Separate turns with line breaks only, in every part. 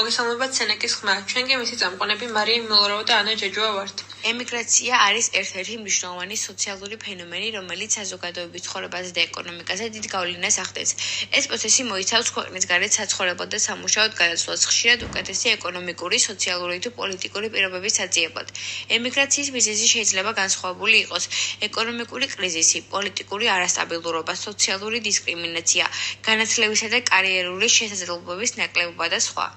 მოგესალმებათ სენეკის ხმა. ჩვენ კი მისი წამყვანები მარია მილოროვა და ანა ჯეჯუა ვართ.
ემიგრაცია არის ერთ-ერთი მნიშვნელოვანი სოციალური ფენომენი, რომელიც საზოგადოების ცხოვრებაზე და ეკონომიკაზე დიდ გავლენას ახდენს. ეს პროცესი მოიცავს ქვეყნის გარეთ საცხოვრებლად და სამუშაოდ გადასვლას, ხშირად უკეთესი ეკონომიკური, სოციალური თუ პოლიტიკური პირობების საძიებლად. ემიგრაციის მიზეზი შეიძლება განსხვავებული იყოს: ეკონომიკური კრიზისი, პოლიტიკური არასტაბილურობა, სოციალური დისკრიმინაცია, განათლებისა და კარიერული შესაძლებლობების ნაკლებობა და სხვა.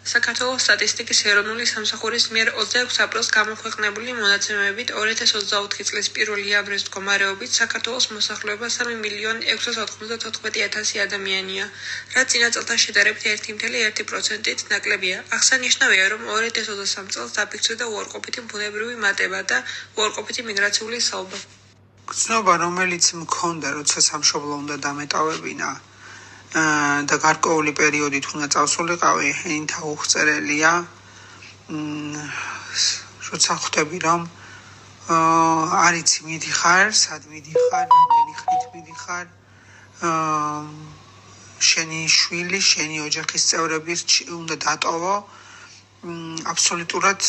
საქართველოს სტატისტიკის ეროვნული სამსახურის მიერ 26 აპრილს გამოქვეყნებული მონაცემებით 2024 წლის 1 ივნისის მდგომარეობით საქართველოს მოსახლეობა 3.694.000 ადამიანია, რაც წინა წელთან შედარებით 1.1%-ით ნაკლებია. აღსანიშნავია, რომ 2023 წელს დაფიქსირდა უარყოფითი ბუნებრივი მატება და უარყოფითი მიგრაციული საუბარი.
გრძნობა, რომელიც მქონდა, როცა სამშობლო უნდა დამეტოვებინა და გარკვეული პერიოდით უნდა წავსულიყავი, ენთა უხწერელია. როცა ხვდები, რომ არიცი მიდიხარ, სად მიდიხარ, რამდენი ხნით მიდიხარ, შენი შვილი, შენი ოჯახის წევრები უნდა დატოვო, აბსოლუტურად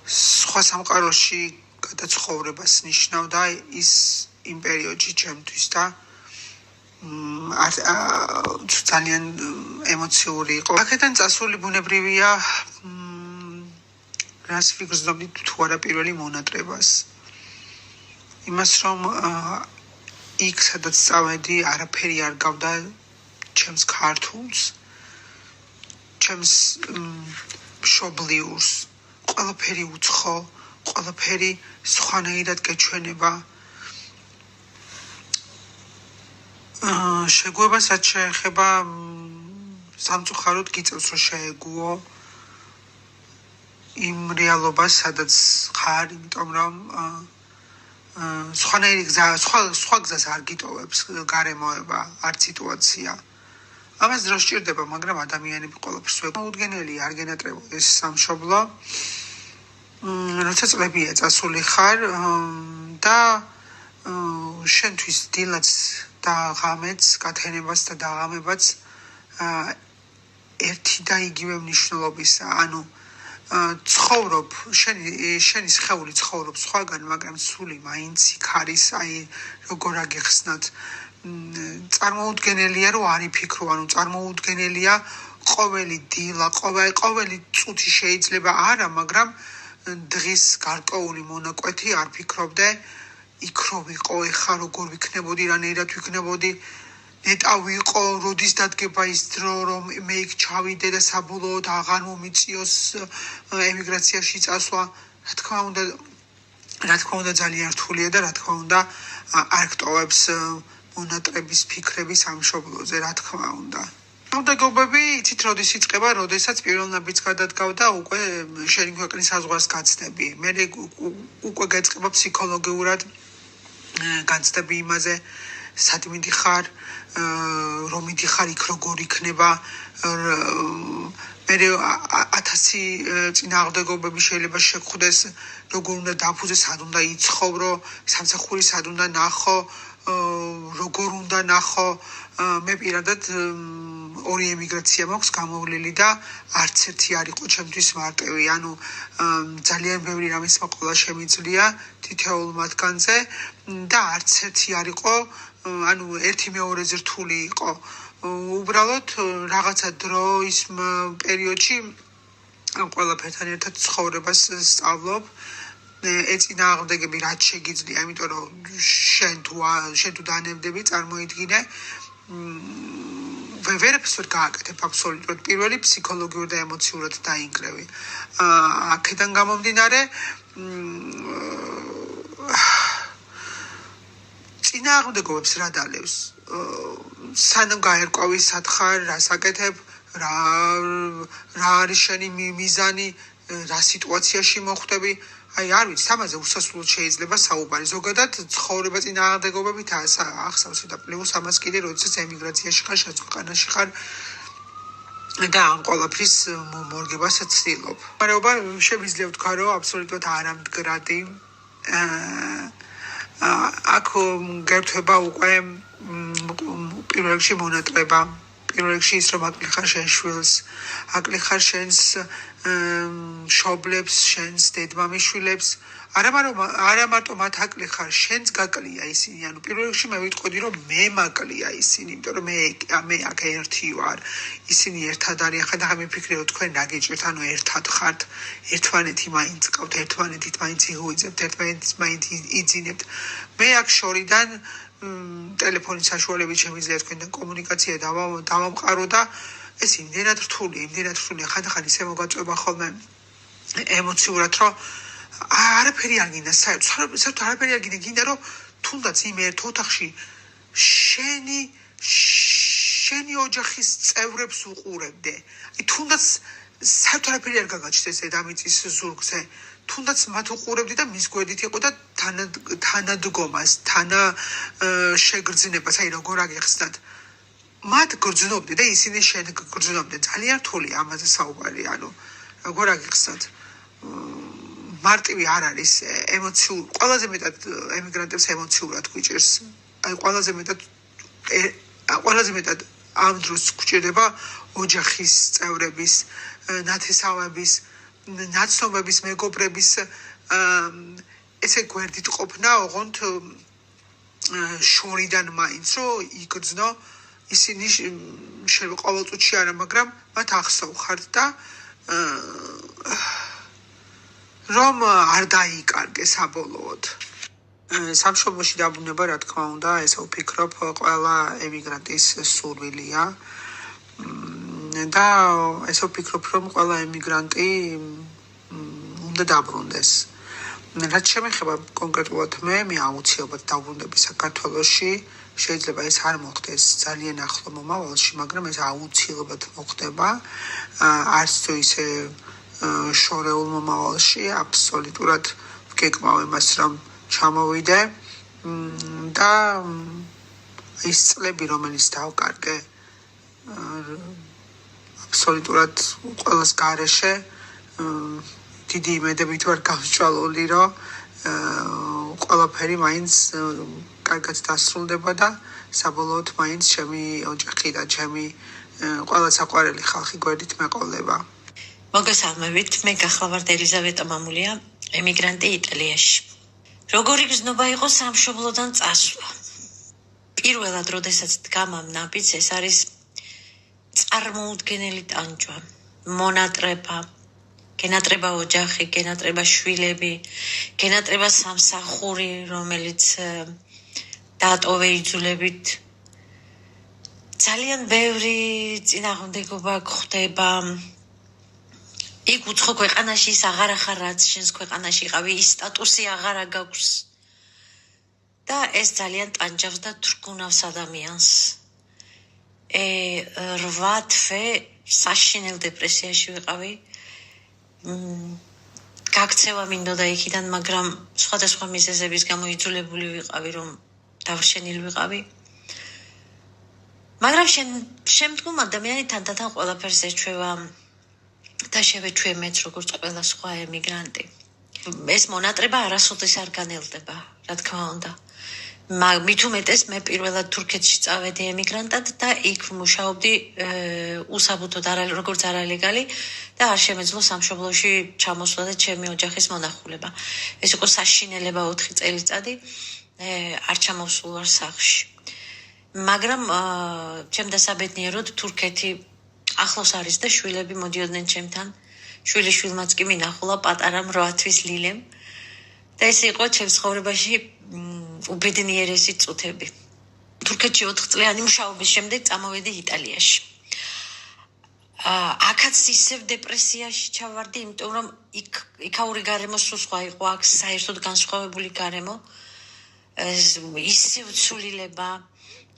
სხვა სამყაროში გადაცხოვრებას ნიშნავდა ის იმ პერიოდში ჩემთვის და ძალიან ემოციური იყო. აქედან წასული ბუნებრივია, რას ვიგრძნობდი თუ არა პირველი მონატრებას. იმას, რომ იქ სადაც წავედი, არაფერი არ გავდა ჩემს ქართულს, ჩემს მშობლიურს, ყველაფერი უცხო, ყველაფერი სხვანაირად გეჩვენება. შეგუებასაც შეეხება სამწუხაროდ გიწევს, რომ შეეგუო იმ რეალობას, სადაც ხარ, იმიტომ რომ სხვა გზას არ გიტოვებს გარემოება, არ სიტუაცია. ამას დრო სჭირდება, მაგრამ ადამიანები ყველაფერს უდგენელია, არ გენატრებოდეს სამშობლო. როცა წლებია წასული ხარ და შენთვის დილაც და ღამეც, გათენებას და დაღამებაც ერთი და იგივე მნიშვნელობისა. ანუ ცხოვრობ, შენი სხეული ცხოვრობს სხვაგან, მაგრამ სული მაინც იქ არის, აი როგორ აგეხსნათ. წარმოუდგენელია, რომ არ იფიქრო, ანუ წარმოუდგენელია ყოველი დილა, ყოველი წუთი შეიძლება არა, მაგრამ დღის გარკვეული მონაკვეთი არ ფიქრობდე, იქ რო ვიყო, ეხა როგორ ვიქნებოდი, რანაირად ვიქნებოდი, ნეტა ვიყო, როდის დადგება ის დრო, რომ მე იქ ჩავიდე და საბოლოოდ აღარ მომიწიოს ემიგრაციაში წასვლა. რა თქმა უნდა ძალიან რთულია და რა თქმა უნდა არ გტოვებს მონატრების ფიქრები სამშობლოზე, რა თქმა უნდა. მოგებები, იცით როდის იწყება, როდესაც პირველ ნაბიჯს გადადგავ და უკვე შენი ქვეყნის საზღვარს გაცდები. მე უკვე გაწყება ფსიქოლოგიურად განცდები იმაზე, სად მიდიხარ, რომ მიდიხარ, იქ როგორ იქნება. მე 1000 წინააღმდეგობები შეიძლება შეგხვდეს, როგორ უნდა დაფუძე, სად უნდა იცხოვრო, სამსახური სად უნდა ნახო, როგორ უნდა ნახო. მე პირადად ორი ემიგრაცია მაქვს გამოვლილი და არც ერთი არ იყო ჩემთვის მარტივი. ანუ ძალიან ბევრი რამის მოყოლა შემიძლია თითოეულ მათგანზე და არც ერთი არ იყო, ანუ ერთი მეორეზე რთული იყო. უბრალოდ რაღაცა დროის პერიოდში ყველაფერთან ერთად ცხოვრებას სწავლობ. ეწინააღმდეგები რაც შეგიძლია, იმიტომ რომ შენ თუ დანებდები, წარმოიდგინე, ვერაფერს ვერ გააკეთებ აბსოლუტურად. პირველი ფსიქოლოგიურად და ემოციურად დაინგრევი. აქედან გამომდინარე, წინააღმდეგობებს რა დალევს? სანამ გაერკვევი სათხარ, რას აკეთებ, რა არის შენი მიზანი, რა სიტუაციაში მოხვდები. აი არ ვიცი, ამაზე უსასრულოდ შეიძლება საუბარი. ზოგადად ცხოვრება წინააღმდეგობებით ახსოვს და პლუს ამას კიდე როდესაც ემიგრაციაში ხარ, შეწყვილყანაში ხარ და ამ ყველაფრის მორგებას ცდილობ. მარეობა შემიძლია ვთქვა, რომ აბსოლუტურად არამდგრადი. აქ გერთვება უკვე პირველ რიგში მონატრება, პირველ რიგში ის რომ აკლიხარ შენ შვილს, აკლიხარ შენს მშობლებს, შენს დედმამიშვილებს, არა მარტო მათ აკლიხარ, შენს გაკლია ისინი, ანუ პირველ რიგში მე ვიტყოდი რომ მე მაკლია ისინი, იმიტომ რომ მე აქ ერთი ვარ, ისინი ერთად არიან, ხა მიფიქრე რომ თქვენ რა გიჭირთ, ანუ ერთად ხართ, ერთმანეთი მაინც ყავთ, ერთმანეთით მაინც იღუიძებთ, ერთმანეთით მაინც იძინებთ. მე აქ შორიდან ტელეფონის საშუალებით შემიძლია თქვენთან კომუნიკაცია დავამყარო და ეს იმდენად რთულია, ხანდახან ისე მოგაწვება ხოლმე ემოციურად, რომ არაფერი არ გინდა, საერთოდ არაფერი არ გინდა, რომ თუნდაც იმ ერთ ოთახში შენი ოჯახის წევრებს უყურებდე. თუნდაც საერთოდ არაფერი არ გაგაჩნდეს დედამიწის ზურგზე. თუნდაც მათ უყურებდი და მის გვერდით იყო და თანადგომას, შეგრძნებას, აი როგორ აგეხსნათ. მათ გრძნობდი და ისინი შენ გრძნობდნენ. ძალიან რთულია ამაზე საუბარი, ანუ როგორ აგეხსნათ. მარტივი არ არის ემოციურ, ყველაზე მეტად ემიგრანტებს ემოციურად გვიჭირს. აი ყველაზე მეტად ამ დროს გვჭირდება ოჯახის წევრების, ნათესავების, ნაცნობების, მეგობრების ესე გვერდით ყოფნა, ოღონდ შორიდან მაინც რომ იგრძნო ისინი ყოველ წუთში არა, მაგრამ მათ ახსოვხართ და რომ არ დაიკარგე საბოლოოდ. სამშობლოში დაბრუნება, რა თქმა უნდა, ესე ვფიქრობ, ყველა ემიგრანტის სურვილია და ესე ვფიქრობ, რომ ყველა ემიგრანტი უნდა დაბრუნდეს. რაც შემეხება კონკრეტულად მე აუცილებლად დავბრუნდები საქართველოში. შეიძლება ეს არ მოხდეს ძალიან ახლო მომავალში, მაგრამ ეს აუცილებლად მოხდება. არც თუ ისე შორეულ მომავალში, აბსოლუტურად ვგეგმავ იმას, რომ ჩამოვიდე და ის წლები, რომელიც დავკარგე აბსოლუტურად ყველას გარეშე, დიდი იმედებით ვარ გავსჭვალული, რომ ყველაფერი მაინც კარგად დასრულდება და საბოლოოდ მაინც ჩემი ოჯახი და ჩემი ყველა საყვარელი ხალხი გვერდით მეყოლება.
მოგესალმებით, მე გახლავართ ელიზავეტა მამულია, ემიგრანტი იტალიაში. როგორი გზნობა იყო სამშობლოდან წასვლა? პირველად, როდესაც დგამ ამ ნაბიჯს, ეს არის წარმოუდგენელი ტანჯვა, მონატრება, გენატრება ოჯახი, გენატრება შვილები, გენატრება სამსახური, რომელიც დაატოვე იძულებით. ძალიან ბევრი წინააღმდეგობა გხდება. იქ უცხო ქვეყანაში ის აღარ ახარ, რაც შენს ქვეყანაში იყავი, ის სტატუსი აღარა გაქვს. და ეს ძალიან ტანჯავს და თრგუნავს ადამიანს. 8 თვე საშინელ დეპრესიაში ვიყავი. გაქცევა მინდოდა იქიდან, მაგრამ სხვადასხვა მიზეზების გამო იძულებული ვიყავი, რომ დავრშენილი ვიყავი. მაგრამ შემდგომ ადამიანი თანდათან ყველაფერს ეჩვევა და შევეჩვევ როგორც ყველა სხვა ემიგრანტი. ეს მონატრება არასოდეს არ განელდება, რა თქმა უნდა. მით უმეტეს მე პირველად თურქეთში წავედი ემიგრანტად და იქ ვმუშაობდი უსაბუთოდ, როგორც არალეგალი და არ შემეძლო სამშობლოში ჩამოსვლა და ჩემი ოჯახის მონახულება. ეს იყო საშინელება 4 წელიწადი, არ ჩამოსულ ვარ სახლში. მაგრამ ჩემ დასაბედნიეროდ თურქეთი ახლოს არის და შვილები მოდიოდნენ ჩემთან. შვილიშვილმაც კი მინახულა პატარა 8 თვის ლილემ და ეს იყო ჩემს ცხოვრებაში უბედნიერესი წუთები. თურქეთში 4 წლიანი მუშაობის შემდეგ წამოვედი იტალიაში. აქაც ისევ დეპრესიაში ჩავარდი, იმიტომ რომ იქაური გარემო სულ სხვა იყო, აქ საერთოდ განსხვავებული გარემო, ისევ ცვლილება,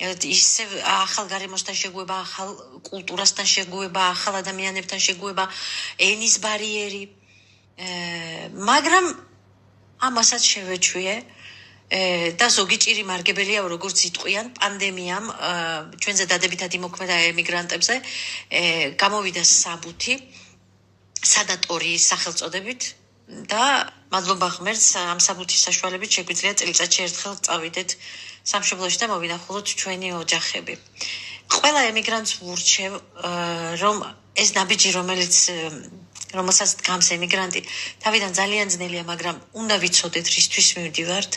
ისევ ახალ გარემოსთან შეგუება, ახალ კულტურასთან შეგუება, ახალ ადამიანებთან შეგუება, ენის ბარიერი. მაგრამ ამასაც შევეჩვიე და ზოგი ჭირი მარგებელია, როგორც იტყვიან, პანდემიამ ჩვენზე დადებითად იმოქმედა ემიგრანტებზე, გამოვიდა საბუთი სადატორიის სახელწოდებით და მადლობა ღმერთს, ამ საბუთის საშუალებით შეგვიძლია წელიწადში ერთხელ წავიდეთ სამშობლოში და მოვინახულოთ ჩვენი ოჯახები. ყველა ემიგრანტს ვურჩევ, რომ ეს ნაბიჯი, რომელსაც დგამს ემიგრანტი, თავიდან ძალიან ძნელია, მაგრამ უნდა ვიცოდეთ, რისთვის მივდივართ,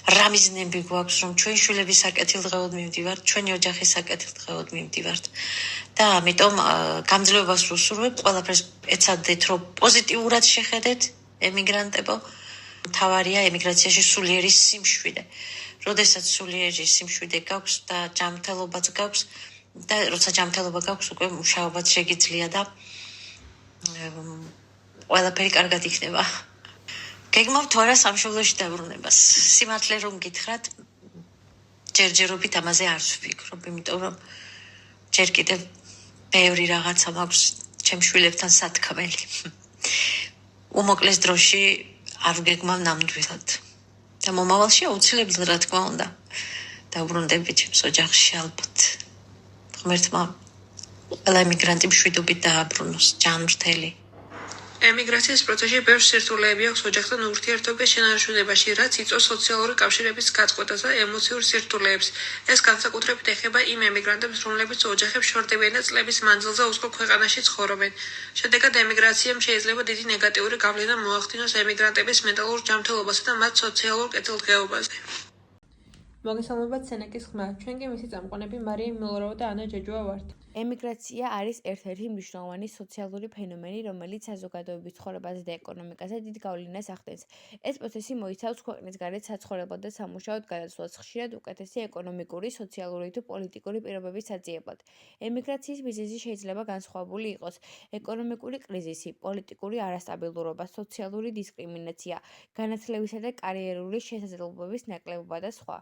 რა მიზნები გვაქვს, რომ ჩვენ შვილების საკეთილდღეოდ მივდივართ, ჩვენი ოჯახის საკეთილდღეოდ მივდივართ. და ამიტომ გამძლეობას ვუსურვებ, ყველაფერს ეცადეთ, რომ პოზიტიურად შეხედეთ ემიგრანტებო. თავარია ემიგრაციაში სულიერი სიმშვიდე. როდესაც სულიერი სიმშვიდე გაქვს და ჯანმრთელობაც გაქვს, და როცა ჯანმრთელობა გაქვს, უკვე მუშაობაც შეგიძლია და ყველაფერი კარგად იქნება. გეგმავთ თუ არა სამშობლოში დაბრუნებას? სიმართლე რომ გითხრათ, ჯერჯერობით ამაზე არ ვფიქრობ, იმიტომ რომ ჯერ კიდევ ბევრი რაღაცა მაქვს ჩემ შვილებთან სათქმელი. უმოკლეს დროში არ ვგეგმავ ნამდვილად. და მომავალში აუცილებლად, რა თქმა უნდა, დაუბრუნდები ჩემს ოჯახში ალბათ. ღმერთმა ყველა ემიგრანტი მშვიდობით დააბრუნოს, ჯანმრთელი.
ემიგრაციის პროცესში ბევრ სირთულეები აქვს ოჯახთან ურთიერთობის შენარჩუნებაში, რაც იწვევს სოციალური კავშირების გაწყვეტას და ემოციურ სირთულეებს. ეს განსაკუთრებით ეხება იმ ემიგრანტებს, რომლებიც ოჯახებს შორდებიან და წლების მანძილზე უცხო ქვეყანაში ცხოვრობენ. შედეგად ემიგრაციამ შეიძლება დიდი ნეგატიური გავლენა მოახდინოს ემიგრანტების მენტალურ ჯანმრთელობასა და მათ სოციალურ კეთილდღეობაზე. მოგესალმებათ სენეკის ხმა. ჩვენ კი მისი წამყვანები მარია მილოროვა და ანა ჯეჯუა ვართ.
ემიგრაცია არის ერთ-ერთი მნიშვნელოვანი სოციალური ფენომენი, რომელიც საზოგადოების ცხოვრებაზე და ეკონომიკაზე დიდ გავლენას ახდენს. ეს პროცესი მოიცავს ქვეყნის გარეთ საცხოვრებლად და სამუშაოდ გადასვლას, ხშირად უკეთესი ეკონომიკური, სოციალური თუ პოლიტიკური პირობების საძიებლად. ემიგრაციის მიზეზი შეიძლება განსხვავებული იყოს: ეკონომიკური კრიზისი, პოლიტიკური არასტაბილურობა, სოციალური დისკრიმინაცია, განათლებისა და კარიერული შესაძლებლობების ნაკლებობა და სხვა.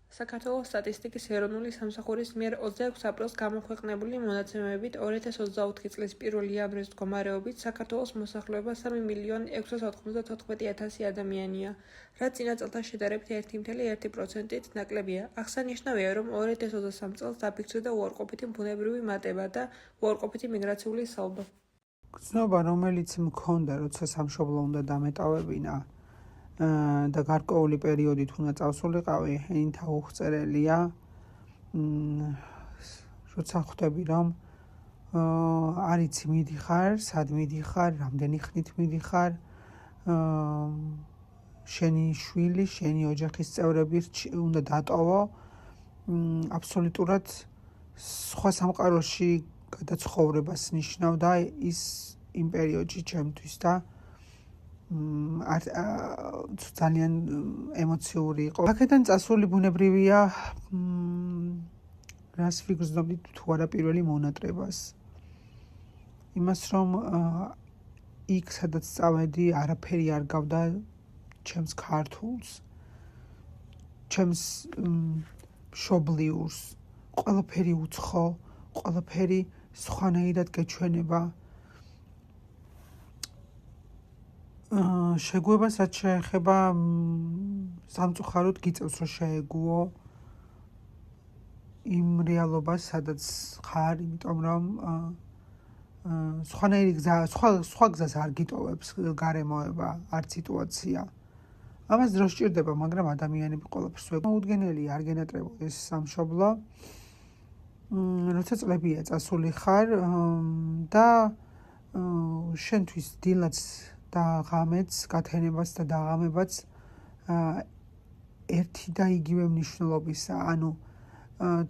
საქართველოს სტატისტიკის ეროვნული სამსახურის მიერ 26 აპრილს გამოქვეყნებული მონაცემებით 2024 წლის 1 იანვრის მდგომარეობით საქართველოს მოსახლეობა 3.694.000 ადამიანია, რაც წინა წელთან შედარებით 1.1%-ით ნაკლებია. აღსანიშნავია, რომ 2023 წელს დაფიქსირდა უარყოფითი ბუნებრივი მატება და უარყოფითი მიგრაციული სალდო.
გრძნობა, რომელიც მქონდა, როცა სამშობლო უნდა დამეტოვებინა და გარკვეული პერიოდით უნდა წავსულიყავი, ენითა უხწერელია. როცა ხვდები, რომ არ იცი მიდიხარ, სად მიდიხარ, რამდენი ხნით მიდიხარ, შენი შვილი, შენი ოჯახის წევრები უნდა დატოვო, აბსოლუტურად სხვა სამყაროში გადაცხოვრებას ნიშნავდა ის იმ პერიოდში ჩემთვის და ძალიან ემოციური იყო. აქედან წასული ბუნებრივია, რას ვიგრძნობდი თუ არა პირველი მონატრებას. იმას, რომ იქ, სადაც წავედი, არაფერი არ გავდა ჩემს ქართულს, ჩემს მშობლიურს, ყველაფერი უცხო, ყველაფერი სხვანაირად გეჩვენება. შეგუებასაც შეეხება სამწუხაროდ გიწევს, რომ შეეგუო იმ რეალობას, სადაც ხარ, იმიტომ რომ სხვა გზას არ გიტოვებს გარემოება, არ სიტუაცია. ამას დრო სჭირდება, მაგრამ ადამიანები ყველაფერს უდგენელია, არ გენატრებოდეს სამშობლო. როცა წლებია წასული ხარ და შენთვის დილაც და ღამეც, გათენებას და დაღამებაც ერთი და იგივე მნიშვნელობისა. ანუ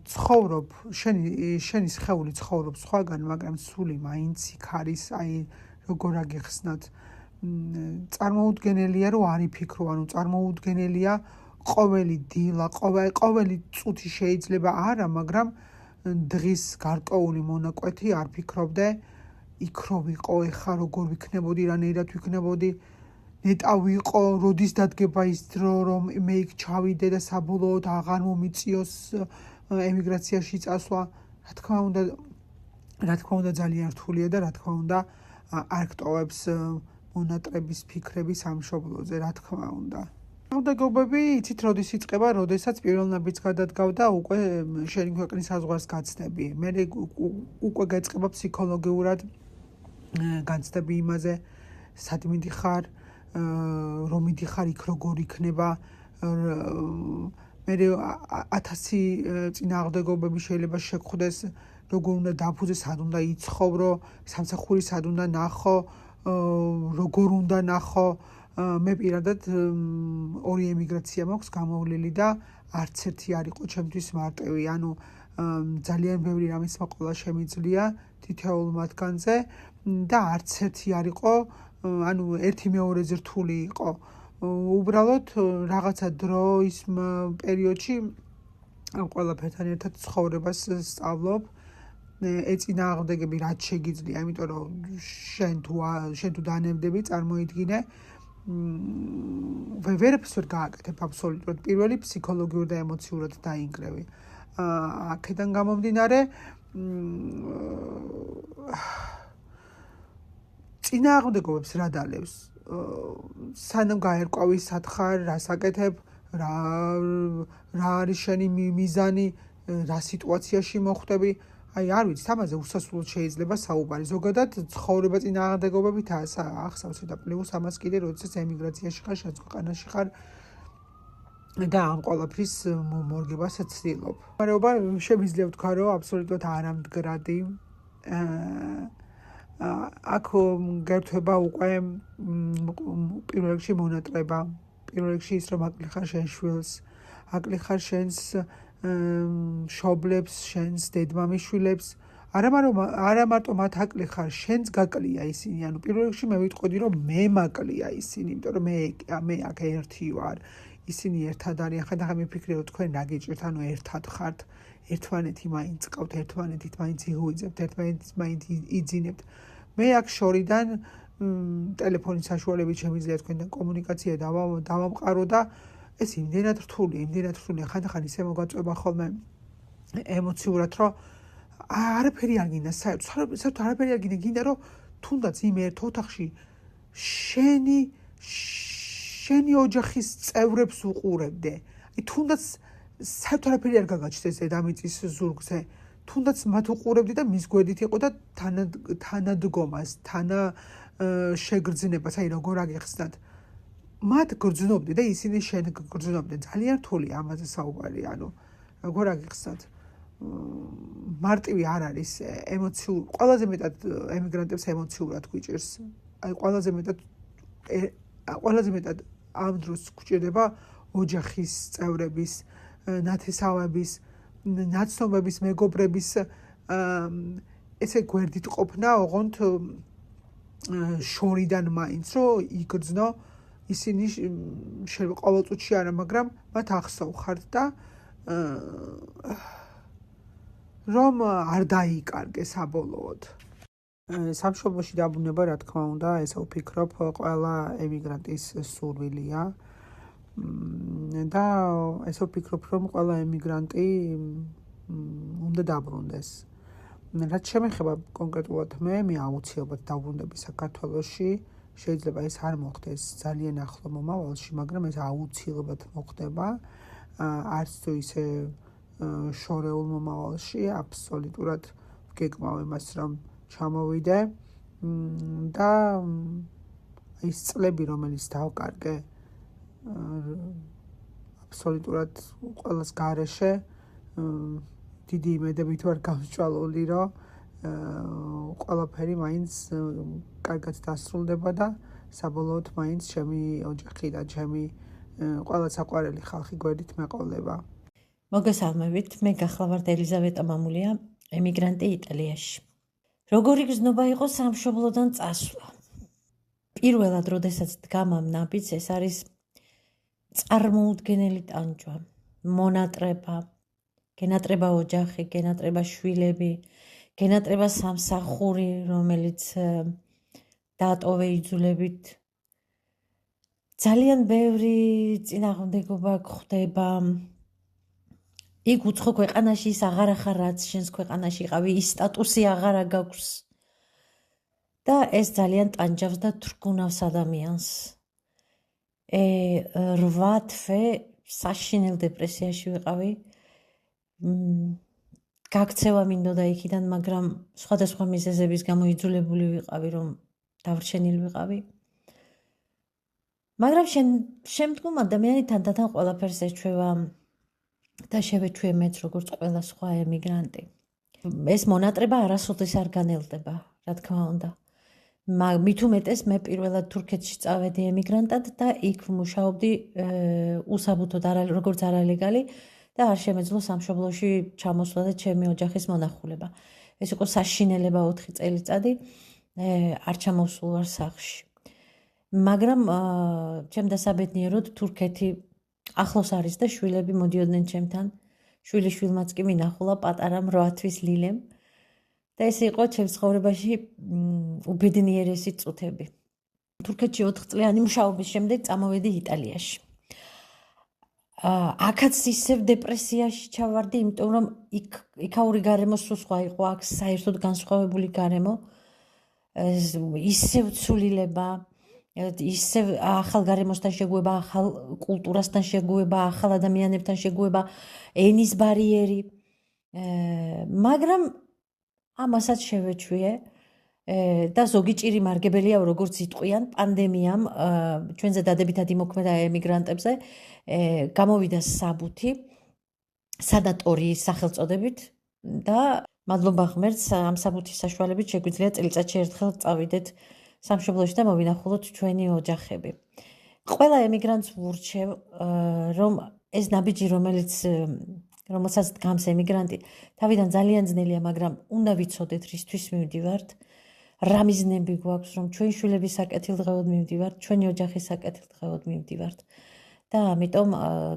ცხოვრობ, შენი სხეული ცხოვრობს სხვაგან, მაგრამ სული მაინც იქ არის, აი როგორ აგეხსნათ. წარმოუდგენელია, რომ არ იფიქრო, ანუ წარმოუდგენელია ყოველი დილა, ყოველი წუთი შეიძლება არა, მაგრამ დღის გარკვეული მონაკვეთი არ ფიქრობდე, იქ რო ვიყო, ეხა როგორ ვიქნებოდი, რანაირად ვიქნებოდი, ნეტა ვიყო, როდის დადგება ის დრო, რომ მე იქ ჩავიდე და საბოლოოდ აღარ მომიწიოს ემიგრაციაში წასვლა. რა თქმა უნდა ძალიან რთულია და რა თქმა უნდა არ გტოვებს მონატრების ფიქრები სამშობლოზე, რა თქმა უნდა. მოგდაგობები, იცით, როდის იწყება, როდესაც პირველ ნაბიჯს გადადგავ და უკვე შენი ქვეყნის საზღვარს გაცდები. მე უკვე გაწყება ფსიქოლოგიურად განცდები იმაზე, სად მიდიხარ, რომ მიდიხარ იქ როგორ იქნება. მე 1000 წინააღმდეგობები შეიძლება შეგხვდეს, როგორ უნდა დაფუძე, სად უნდა იცხოვრო, სამსახური სად უნდა ნახო, როგორ უნდა ნახო. მე პირადად ორი ემიგრაცია მაქვს გამოვლილი და არც ერთი არ იყო ჩემთვის მარტივი. ანუ ძალიან ბევრი რამის მოყოლა შემიძლია თითოეულ მათგანზე და არც ერთი არ იყო, ანუ ერთი მეორეზე რთული იყო. უბრალოდ რაღაცა დროის პერიოდში ყველაფერთან ერთად ცხოვრებას სწავლობ. ეწინააღმდეგები რაც შეგიძლია, იმიტომ რომ შენ თუ დანებდები, წარმოიდგინე, ვერაფერს ვერ გააკეთებ აბსოლუტურად. პირველი ფსიქოლოგიურად და ემოციურად დაინგრევი. აქედან გამომდინარე, წინააღმდეგობებს რა დალევს? სანამ გაერკვავი სათხარ, რას აკეთებ, რა არის შენი მიზანი, რა სიტუაციაში მოხვდები. აი არ ვიცი, ამაზე უსასრულოდ შეიძლება საუბარი. ზოგადად ცხოვრება წინააღმდეგობებით ახსავს და პლუს ამას კიდე როდესაც ემიგრაციაში ხარ, შენ ქვეყანაში ხარ და ამ ყველაფრის მორგებას ცდილობ. მარეობა შემიძლია ვთქვა, რომ აბსოლუტურად არამდგრადი. აქ გერთვება უკვე პირველ რიგში მონატრება. პირველ რიგში ის რომ აკლიხარ შენ შვილს, აკლიხარ შენს მშობლებს, შენს დედმამიშვილებს, არა მარტო მათ აკლიხარ, შენს გაკლია ისინი. ანუ პირველ რიგში მე ვიტყოდი, რომ მე მაკლია ისინი, იმიტომ რომ მე აქ ერთი ვარ. ისინი ერთად არიან, ხან მიფიქრე რომ თქვენ რა გიჭირთ, ანუ ერთად ხართ, ერთმანეთი მაინც ყავთ, ერთმანეთით მაინც იგუიძებთ, ერთმანეთით მაინც იძინებთ. მე აქ შორიდან ტელეფონის საშუალებით შემიძლია თქვენთან კომუნიკაცია დავამყარო და ეს იმდენად რთულია, ხანდახან ისე მოგაწვება ხოლმე ემოციურად, რომ არაფერი არ გინდა, საერთოდ არაფერი არ გინდა, რომ თუნდაც იმ ერთ ოთახში შენი ოჯახის წევრებს უყურებდე. აი თუნდაც საერთოდ არაფერი არ გაგაჩნდეს დედამიწის ზურგზე. თუნდაც მათ უყურებდი და მის გვერდით იყო და თანადგომას, შეგრძნებას, აი როგორ აგეხსნათ. მათ გრძნობდი და ისინი შენ გრძნობდნენ. ძალიან რთულია ამაზე საუბარი, ანუ როგორ აგიხსნათ. მარტივი არ არის ემოციურ, ყველაზე მეტად ემიგრანტებს ემოციურად გვიჭირს. აი ყველაზე მეტად ამ დროს გვჭირდება ოჯახის წევრების, ნათესავების, ნაცნობების, მეგობრების ესე გვერდით ყოფნა, ოღონდ შორიდან მაინც რომ იგრძნო ისინი ყოველ წუთში არა, მაგრამ მათ ახსოვხართ და რომ არ დაიკარგე საბოლოოდ. სამშობლოში დაბრუნება, რა თქმა უნდა, ესე ვფიქრობ, ყველა ემიგრანტის სურვილია და ესე ვფიქრობ, რომ ყველა ემიგრანტი უნდა დაბრუნდეს. რაც შემეხება კონკრეტულად მე აუცილებლად დავბრუნდები საქართველოში. შეიძლება ეს არ მოხდეს ძალიან ახლო მომავალში, მაგრამ ეს აუცილებლად მოხდება. არც თუ ისე შორეულ მომავალში, აბსოლუტურად ვგეგმავ იმას, რომ ჩამოვიდე და ის წლები, რომელიც დავკარგე აბსოლუტურად ყველას გარეშე, დიდი იმედებით ვარ გამსჭვალული, რომ ყველაფერი მაინც კარგად დასრულდება და საბოლოოდ მაინც ჩემი ოჯახი და ჩემი ყველა საყვარელი ხალხი გვერდით მეყოლება.
მოგესალმებით, მე გახლავართ ელიზავეტა მამულია, ემიგრანტი იტალიაში. როგორი გზნობა იყო სამშობლოდან წასვლა? პირველად, როდესაც დგამ ამ ნაბიჯს, ეს არის წარმოუდგენელი ტანჯვა, მონატრება, გენატრება ოჯახი, გენატრება შვილები, გენატრება სამსახური, რომელიც დაატოვე იძულებით. ძალიან ბევრი წინააღმდეგობა გხდება. იქ უცხო ქვეყანაში ის აღარ ახარ, რაც შენს ქვეყანაში იყავი, ის სტატუსი აღარა გაქვს. და ეს ძალიან ტანჯავს და თრგუნავს ადამიანს. 8 თვე საშინელ დეპრესიაში ვიყავი. გაქცევა მინდოდა იქიდან, მაგრამ სხვადასხვა მიზეზების გამო იძულებული ვიყავი, რომ დავრჩენილი ვიყავი. მაგრამ შემდგომ ადამიანი თანდათან ყველაფერს ეჩვევა და შევეჩვიე როგორც ყველა სხვა ემიგრანტი. ეს მონატრება არასოდეს არ განელდება, რა თქმა უნდა. მით უმეტეს მე პირველად თურქეთში წავედი ემიგრანტად და იქ ვმუშაობდი უსაბუთოდ როგორც არალეგალი და არ შემეძლო სამშობლოში ჩამოსვლა და ჩემი ოჯახის მონახულება. ეს იყო საშინელება 4 წელიწადი, არ ჩამოსულ ვარ სახლში. მაგრამ ჩემ დასაბედნიეროდ თურქეთი ახლოს არის და შვილები მოდიოდნენ ჩემთან. შვილიშვილმაც კი მინახულა პატარა 8 თვის ლილემ. და ეს იყო ჩემს ცხოვრებაში უბედნიერესი წუთები. თურქეთში 4 წლიანი მუშაობის შემდეგ წამოვედი იტალიაში. აქაც ისევ დეპრესიაში ჩავარდი, იმიტომ რომ იქაური გარემო სულ სხვა იყო, აქ საერთოდ განსხვავებული გარემო. ისევ ცვლილება, ისევ ახალ გარემოსთან შეგუება, ახალ კულტურასთან შეგუება, ახალ ადამიანებთან შეგუება, ენის ბარიერი. მაგრამ ამასაც შევეჩვიე და ზოგი ჭირი მარგებელია, როგორც იტყვიან, პანდემიამ ჩვენზე დადებითად იმოქმედა ემიგრანტებზე, გამოვიდა საბუთი სადატორიის სახელწოდებით და მადლობა ღმერთს ამ საბუთის საშუალებით შეგვიძლია წელიწადში ერთხელ წავიდეთ სამშობლოში და მოვინახულოთ ჩვენი ოჯახები. ყველა ემიგრანტს ვურჩევ, რომ ეს ნაბიჯი, რომელსაც დგამს ემიგრანტი, თავიდან ძალიან ძნელია, მაგრამ უნდა ვიცოდეთ, რისთვის მივდივართ, რა მიზნები გვაქვს, რომ ჩვენი შვილების საკეთილდღეოდ მივდივართ, ჩვენი ოჯახის საკეთილდღეოდ მივდივართ. და ამიტომ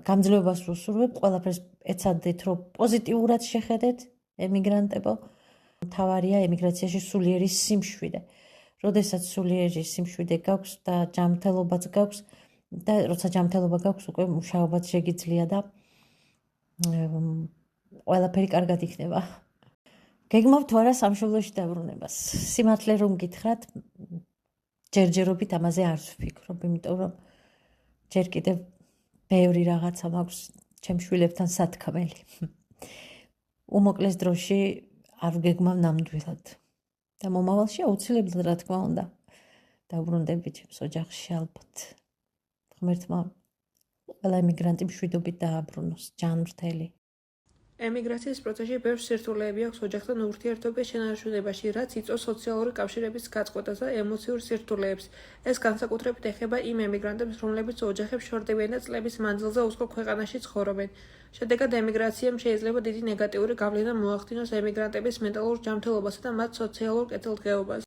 გამძლეობას ვუსურვებ, ყველაფერს ეცადეთ, რომ პოზიტიურად შეხედეთ ემიგრანტებო. მთავარია ემიგრაციაში სულიერი სიმშვიდე. როდესაც სულიერი სიმშვიდე გაქვს და ჯანმრთელობაც გაქვს და როცა ჯანმრთელობა გაქვს, უკვე მუშაობაც შეგიძლია და ყველაფერი კარგად იქნება. გეგმავთ თუ არა სამშობლოში დაბრუნებას? სიმართლე რომ გითხრათ, ჯერჯერობით ამაზე არ ვფიქრობ, იმიტომ რომ ჯერ კიდევ ბევრი რაღაცა მაქვს ჩემ შვილებთან სათქმელი. უმოკლეს დროში არ ვგეგმავ ნამდვილად. და მომავალში აუცილებლად, რა თქმა უნდა, დაბრუნდები ჩემს ოჯახში ალბათ. ღმერთმა ყველა ემიგრანტი მშვიდობით დააბრუნოს, ჯანმრთელი.
ემიგრაციის პროცესში ბევრ სირთულეები აქვს ოჯახთან ურთიერთობის შენარჩუნებაში, რაც იწვევს სოციალური კავშირების გაწყვეტას და ემოციურ სირთულეებს. ეს განსაკუთრებით ეხება იმ ემიგრანტებს, რომლებიც ოჯახებს შორდებიან და წლების მანძილზე უცხო ქვეყანაში ცხოვრობენ. შედეგად ემიგრაციამ შეიძლება დიდი ნეგატიური გავლენა მოახდინოს ემიგრანტების მენტალურ ჯანმრთელობასა და მათ სოციალურ კეთილდღეობაზე.